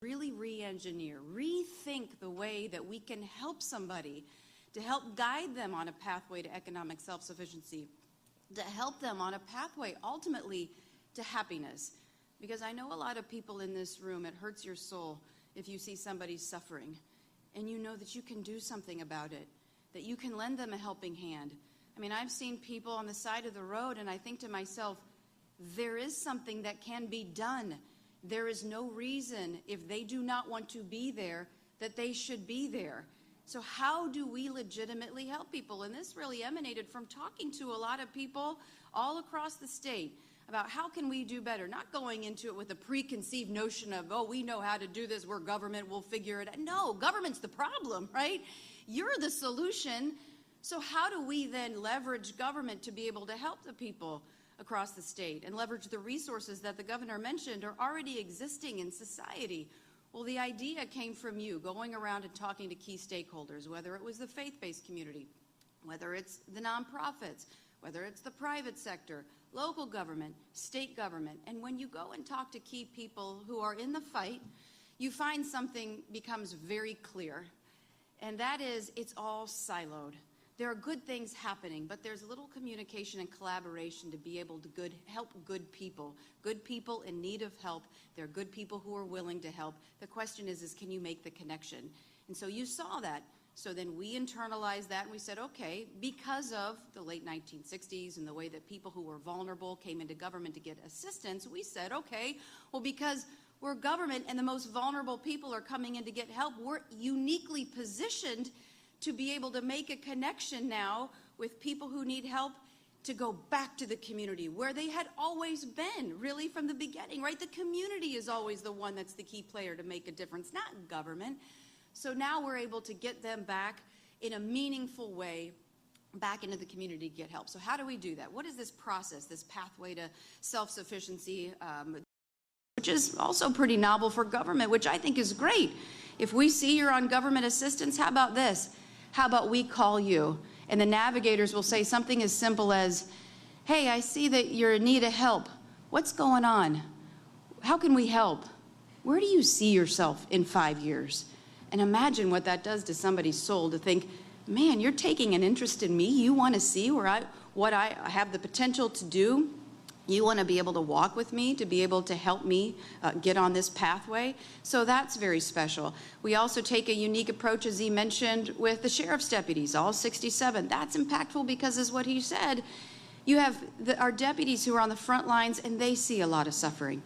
really re-engineer, rethink the way that we can help somebody, to help guide them on a pathway to economic self-sufficiency, to help them on a pathway ultimately to happiness. Because I know a lot of people in this room, it hurts your soul if you see somebody suffering and you know that you can do something about it, that you can lend them a helping hand. I mean, I've seen people on the side of the road and I think to myself, there is something that can be done. There is no reason, if they do not want to be there, that they should be there. So how do we legitimately help people? And this really emanated from talking to a lot of people all across the state about how can we do better, not going into it with a preconceived notion of, oh, we know how to do this, we're government, we'll figure it out. No, government's the problem, right? You're the solution. So how do we then leverage government to be able to help the people across the state and leverage the resources that the governor mentioned are already existing in society? Well, the idea came from you going around and talking to key stakeholders, whether it was the faith-based community, whether it's the nonprofits, whether it's the private sector, local government, state government. And when you go and talk to key people who are in the fight, you find something becomes very clear, and that is it's all siloed. There are good things happening, but there's little communication and collaboration to be able to help good people in need of help. There are good people who are willing to help. The question is can you make the connection? And so you saw that. So then we internalized that and we said, okay, because of the late 1960s and the way that people who were vulnerable came into government to get assistance, we said, okay, well, because we're government and the most vulnerable people are coming in to get help, we're uniquely positioned to be able to make a connection now with people who need help to go back to the community where they had always been, really from the beginning, right? The community is always the one that's the key player to make a difference, not government. So now we're able to get them back in a meaningful way back into the community to get help. So how do we do that? What is this process, this pathway to self-sufficiency, which is also pretty novel for government, which I think is great. If we see you're on government assistance, how about this? How about we call you? And the navigators will say something as simple as, hey, I see that you're in need of help. What's going on? How can we help? Where do you see yourself in 5 years? And imagine what that does to somebody's soul to think, man, you're taking an interest in me. You want to see what I have the potential to do. You want to be able to walk with me, to be able to help me get on this pathway. So that's very special. We also take a unique approach, as he mentioned, with the sheriff's deputies, all 67. That's impactful because, as what he said, you have our deputies who are on the front lines and they see a lot of suffering.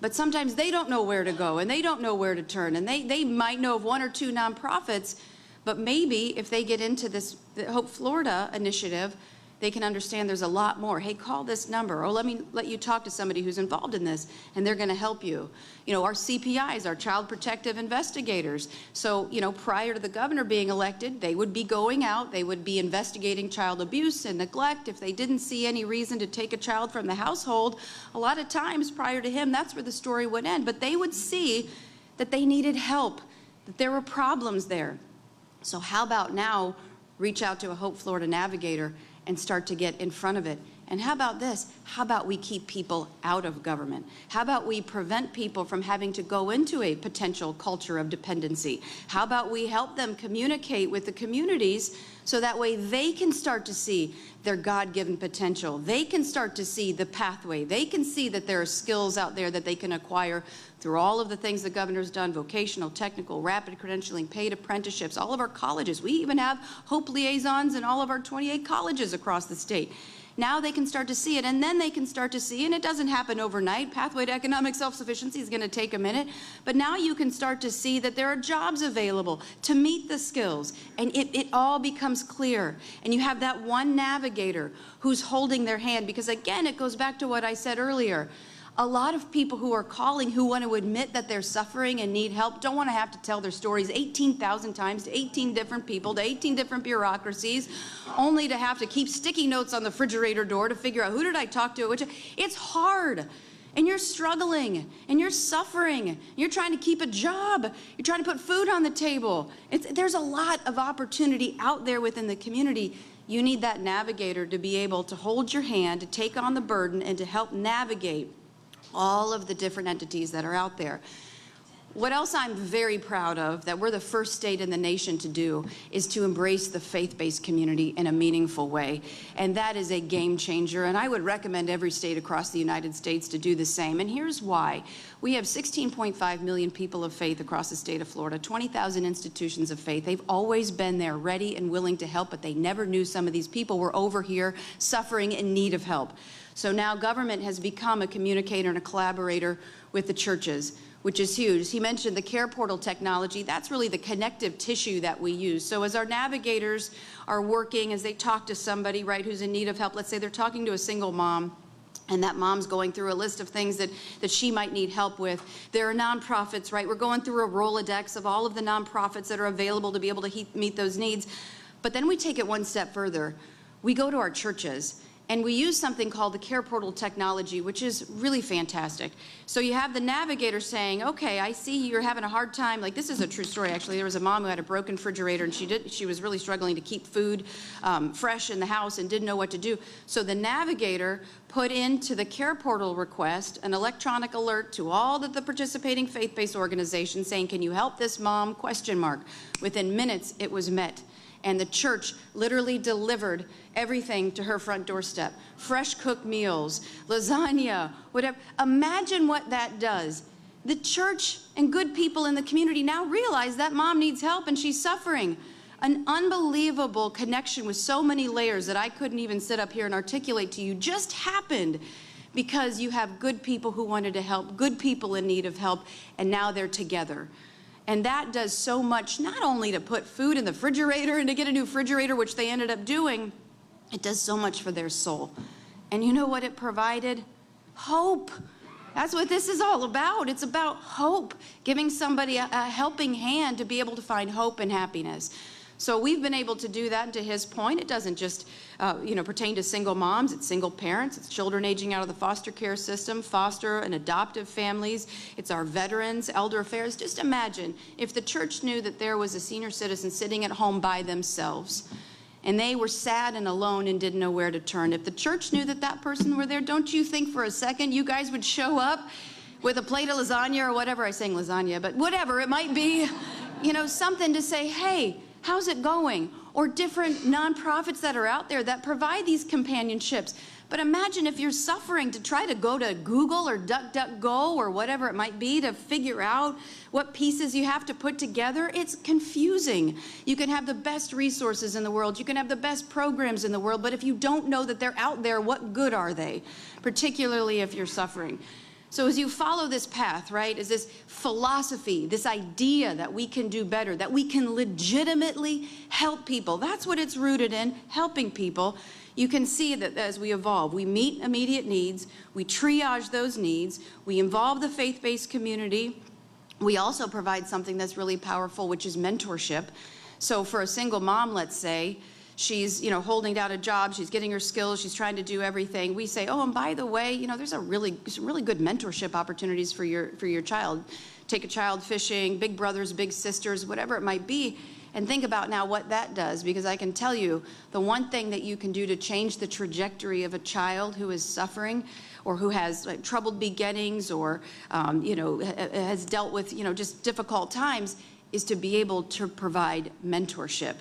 But sometimes they don't know where to go and they don't know where to turn. And they might know of 1 or 2 nonprofits, but maybe if they get into this the Hope Florida initiative, they can understand there's a lot more. Hey, call this number, or let me let you talk to somebody who's involved in this, and they're going to help you. You know, our CPIs, our Child Protective Investigators. So, you know, prior to the governor being elected, they would be going out, they would be investigating child abuse and neglect. If they didn't see any reason to take a child from the household, a lot of times prior to him, that's where the story would end. But they would see that they needed help, that there were problems there. So how about now reach out to a Hope Florida navigator and start to get in front of it? And how about this? How about we keep people out of government? How about we prevent people from having to go into a potential culture of dependency? How about we help them communicate with the communities so that way they can start to see their God-given potential. They can start to see the pathway. They can see that there are skills out there that they can acquire through all of the things the governor's done, vocational, technical, rapid credentialing, paid apprenticeships, all of our colleges. We even have Hope liaisons in all of our 28 colleges across the state. Now they can start to see it, and then they can start to see, and it doesn't happen overnight. Pathway to economic self-sufficiency is going to take a minute, but now you can start to see that there are jobs available to meet the skills, and it all becomes clear. And you have that one navigator who's holding their hand, because again, it goes back to what I said earlier. A lot of people who are calling who want to admit that they're suffering and need help don't want to have to tell their stories 18,000 times to 18 different people, to 18 different bureaucracies, only to have to keep sticky notes on the refrigerator door to figure out who did I talk to. It's hard. And you're struggling, and you're suffering. You're trying to keep a job. You're trying to put food on the table. There's a lot of opportunity out there within the community. You need that navigator to be able to hold your hand, to take on the burden, and to help navigate all of the different entities that are out there. What else I'm very proud of, that we're the first state in the nation to do, is to embrace the faith-based community in a meaningful way. And that is a game changer. And I would recommend every state across the United States to do the same. And here's why. We have 16.5 million people of faith across the state of Florida, 20,000 institutions of faith. They've always been there, ready and willing to help, but they never knew some of these people were over here suffering in need of help. So now government has become a communicator and a collaborator with the churches, which is huge. He mentioned the care portal technology. That's really the connective tissue that we use. So as our navigators are working, as they talk to somebody, right, who's in need of help, let's say they're talking to a single mom, and that mom's going through a list of things that she might need help with. There are nonprofits, right? We're going through a Rolodex of all of the nonprofits that are available to be able to meet those needs. But then we take it one step further. We go to our churches, and we use something called the care portal technology, which is really fantastic. So you have the navigator saying, okay, I see you're having a hard time. Like, this is a true story, actually. There was a mom who had a broken refrigerator, and she was really struggling to keep food fresh in the house and didn't know what to do. So the navigator put into the care portal request an electronic alert to all of the participating faith-based organizations saying, can you help this mom? ? Within minutes, it was met. And the church literally delivered everything to her front doorstep. Fresh cooked meals, lasagna, whatever. Imagine what that does. The church and good people in the community now realize that mom needs help and she's suffering. An unbelievable connection with so many layers that I couldn't even sit up here and articulate to you just happened because you have good people who wanted to help, good people in need of help, and now they're together. And that does so much, not only to put food in the refrigerator and to get a new refrigerator, which they ended up doing, it does so much for their soul. And you know what it provided? Hope. That's what this is all about. It's about hope, giving somebody a helping hand to be able to find hope and happiness. So we've been able to do that, and to his point, it doesn't just pertain to single moms, it's single parents, it's children aging out of the foster care system, foster and adoptive families, it's our veterans, elder affairs. Just imagine if the church knew that there was a senior citizen sitting at home by themselves, and they were sad and alone and didn't know where to turn. If the church knew that that person were there, don't you think for a second you guys would show up with a plate of lasagna or whatever? I sang lasagna, but whatever it might be, something to say, hey, how's it going? Or different nonprofits that are out there that provide these companionships. But imagine if you're suffering to try to go to Google or DuckDuckGo or whatever it might be to figure out what pieces you have to put together. It's confusing. You can have the best resources in the world. You can have the best programs in the world. But if you don't know that they're out there, what good are they? Particularly if you're suffering. So as you follow this path, right, is this philosophy, this idea that we can do better, that we can legitimately help people. That's what it's rooted in, helping people. You can see that as we evolve, we meet immediate needs, we triage those needs, we involve the faith-based community. We also provide something that's really powerful, which is mentorship. So for a single mom, let's say, she's, holding down a job, she's getting her skills, she's trying to do everything. We say, oh, and by the way, there's some really good mentorship opportunities for your child. Take a child fishing, big brothers, big sisters, whatever it might be, and think about now what that does, because I can tell you the one thing that you can do to change the trajectory of a child who is suffering or who has troubled beginnings or, has dealt with, just difficult times is to be able to provide mentorship.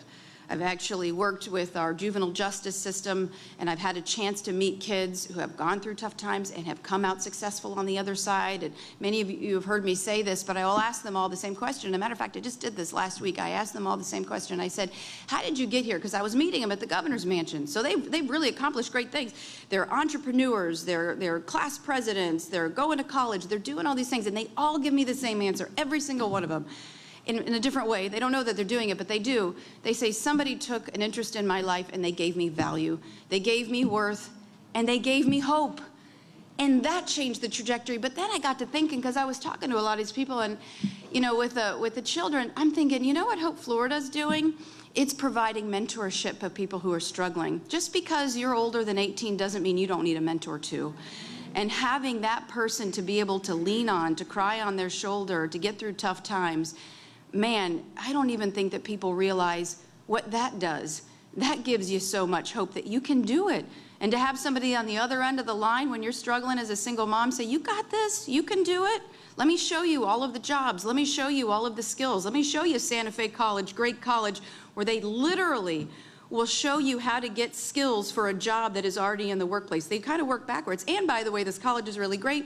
I've actually worked with our juvenile justice system, and I've had a chance to meet kids who have gone through tough times and have come out successful on the other side. And many of you have heard me say this, but I will ask them all the same question. As a matter of fact, I just did this last week. I asked them all the same question. I said, how did you get here? Because I was meeting them at the governor's mansion. So they've really accomplished great things. They're entrepreneurs, they're class presidents, they're going to college, they're doing all these things, and they all give me the same answer, every single one of them. In a different way. They don't know that they're doing it, but they do. They say, somebody took an interest in my life and they gave me value. They gave me worth, and they gave me hope. And that changed the trajectory. But then I got to thinking, because I was talking to a lot of these people, and with the children, I'm thinking, you know what Hope Florida's doing? It's providing mentorship of people who are struggling. Just because you're older than 18 doesn't mean you don't need a mentor too. And having that person to be able to lean on, to cry on their shoulder, to get through tough times, man, I don't even think that people realize what that does. That gives you so much hope that you can do it. And to have somebody on the other end of the line when you're struggling as a single mom say, you got this, you can do it. Let me show you all of the jobs. Let me show you all of the skills. Let me show you Santa Fe College, great college, where they literally will show you how to get skills for a job that is already in the workplace. They kind of work backwards. And by the way, this college is really great.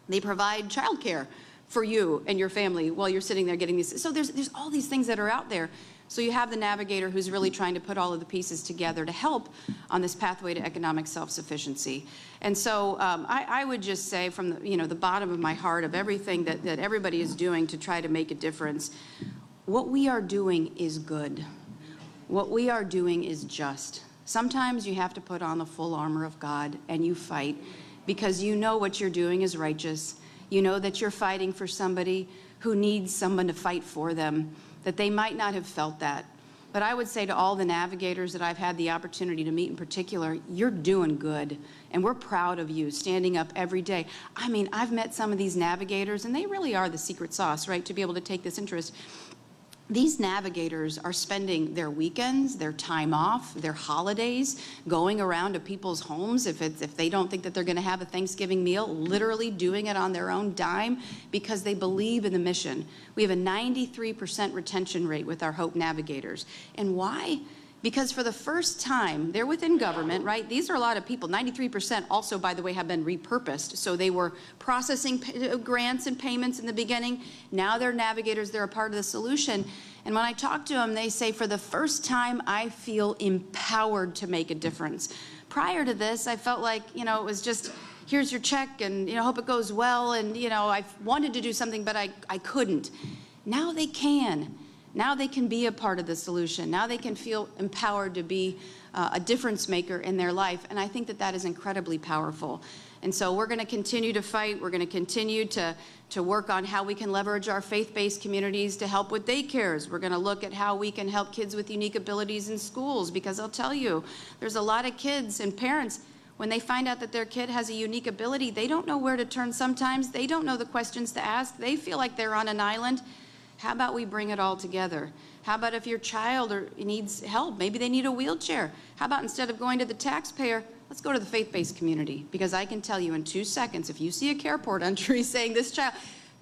They provide childcare for you and your family while you're sitting there getting these. So there's all these things that are out there. So you have the navigator who's really trying to put all of the pieces together to help on this pathway to economic self-sufficiency. And so I would just say from the bottom of my heart of everything that everybody is doing to try to make a difference, what we are doing is good. What we are doing is just. Sometimes you have to put on the full armor of God and you fight because you know what you're doing is righteous. You know that you're fighting for somebody who needs someone to fight for them, that they might not have felt that. But I would say to all the navigators that I've had the opportunity to meet in particular, you're doing good, and we're proud of you standing up every day. I mean, I've met some of these navigators, and they really are the secret sauce, right, to be able to take this interest. These navigators are spending their weekends, their time off, their holidays, going around to people's homes if they don't think that they're going to have a Thanksgiving meal, literally doing it on their own dime because they believe in the mission. We have a 93% retention rate with our Hope Navigators. And why? Because for the first time, they're within government, right? These are a lot of people. 93% also, by the way, have been repurposed. So they were processing grants and payments in the beginning. Now they're navigators. They're a part of the solution. And when I talk to them, they say, for the first time, I feel empowered to make a difference. Prior to this, I felt like, it was just, here's your check, and, hope it goes well. And, I wanted to do something, but I couldn't. Now they can. Now they can be a part of the solution. Now they can feel empowered to be a difference maker in their life. And I think that that is incredibly powerful. And so we're going to continue to fight. We're going to continue to work on how we can leverage our faith-based communities to help with daycares. We're going to look at how we can help kids with unique abilities in schools, because I'll tell you, there's a lot of kids and parents, when they find out that their kid has a unique ability, they don't know where to turn sometimes. They don't know the questions to ask. They feel like they're on an island. How about we bring it all together? How about if your child needs help, maybe they need a wheelchair? How about instead of going to the taxpayer, let's go to the faith-based community? Because I can tell you in 2 seconds, if you see a careport entry saying this child,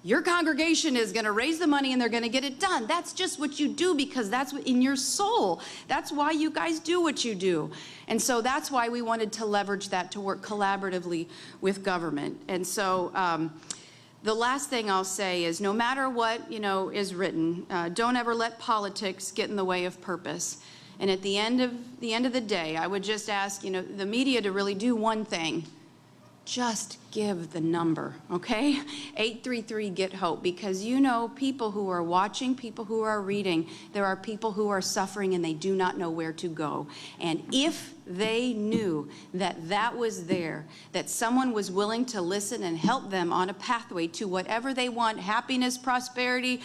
your congregation is going to raise the money and they're going to get it done. That's just what you do because that's what in your soul. That's why you guys do what you do. And so that's why we wanted to leverage that to work collaboratively with government. And so the last thing I'll say is no matter what, is written, don't ever let politics get in the way of purpose. And at the end of the day, I would just ask, the media to really do one thing. Just give the number, okay? 833-GET-HOPE, because people who are watching, people who are reading, there are people who are suffering and they do not know where to go. And if they knew that that was there, that someone was willing to listen and help them on a pathway to whatever they want, happiness, prosperity,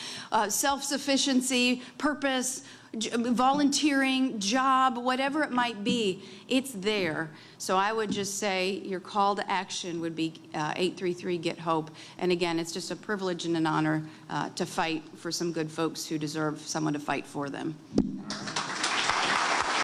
self-sufficiency, purpose, volunteering, job, whatever it might be, it's there. So I would just say your call to action would be 833-GET-HOPE. And again, it's just a privilege and an honor to fight for some good folks who deserve someone to fight for them.